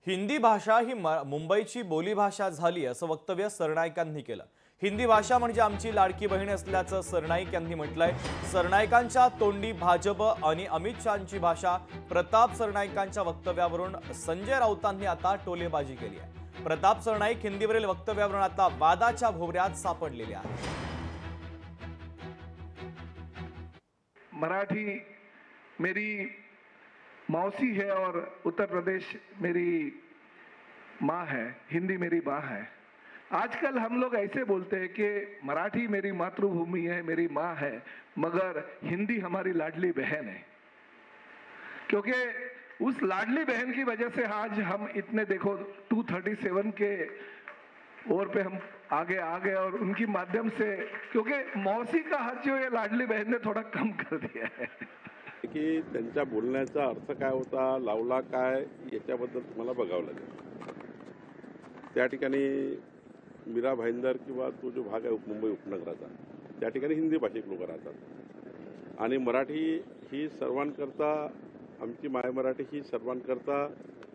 हिंदी भाषा ही मुंबईची बोलीभाषा झाली असं वक्तव्य सरनाईकांनी केलं। हिंदी भाषा म्हणजे आमची लाडकी बहीण असल्याचं सरनाईक यांनी म्हटलंय। सरनाईकांच्या तोंडी भाजप आणि अमित शहांची भाषा। प्रताप सरनाईकांच्या वक्तव्यावरून संजय राऊतांनी आता टोलेबाजी केली आहे। प्रताप सरनाईक हिंदीवरील वक्तव्यावरून आता वादाच्या भोवऱ्यात सापडलेले आहेत। मराठी मेरी मौसी है और उत्तर प्रदेश मेरी माँ है, हिंदी मेरी माँ है। आजकल हम लोग ऐसे बोलते हैं कि मराठी मेरी मातृभूमि है, मेरी माँ है, मगर हिंदी हमारी लाडली बहन है। क्योंकि उस लाडली बहन की वजह से आज हम इतने देखो 237 के ओर पे हम आगे आ गए और उनकी माध्यम से, क्योंकि मौसी का हक जो है लाडली बहन ने थोड़ा कम कर दिया है की त्यांच्या बोलण्याचा अर्थ काय होता, लावला काय, याच्याबद्दल तुम्हाला बघावं लागेल। त्या ठिकाणी मीरा भाईंदर किंवा तो जो भाग आहे मुंबई उपनगराचा, त्या ठिकाणी हिंदी भाषिक लोक राहतात आणि मराठी ही सर्वांकरता, आमची माय मराठी ही सर्वांकरता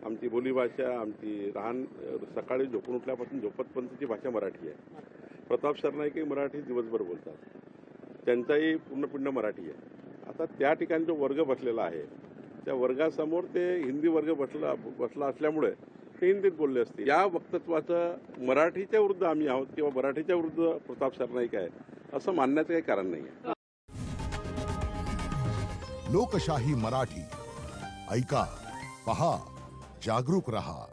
आमची बोलीभाषा, आमची राहण, सकाळी झोपून उठल्यापासून झोपतपर्यंतची भाषा मराठी आहे। प्रताप सरनाईकही मराठी दिवसभर बोलतात, त्यांचाही पूर्ण पिंड मराठी आहे। आता त्या ठिकाणी जो वर्ग बसलेला आहे, त्या वर्गासमोर ते हिंदी वर्ग बसला असल्यामुळे ते हिंदीत बोलले असते। या वक्तव्याचं मराठीच्या विरुद्ध आम्ही आहोत किंवा मराठीच्या विरुद्ध प्रताप सरनाईक आहे असं मानण्याचं काही कारण नाही आहे। लोकशाही मराठी ऐका, पहा, जागरूक रहा।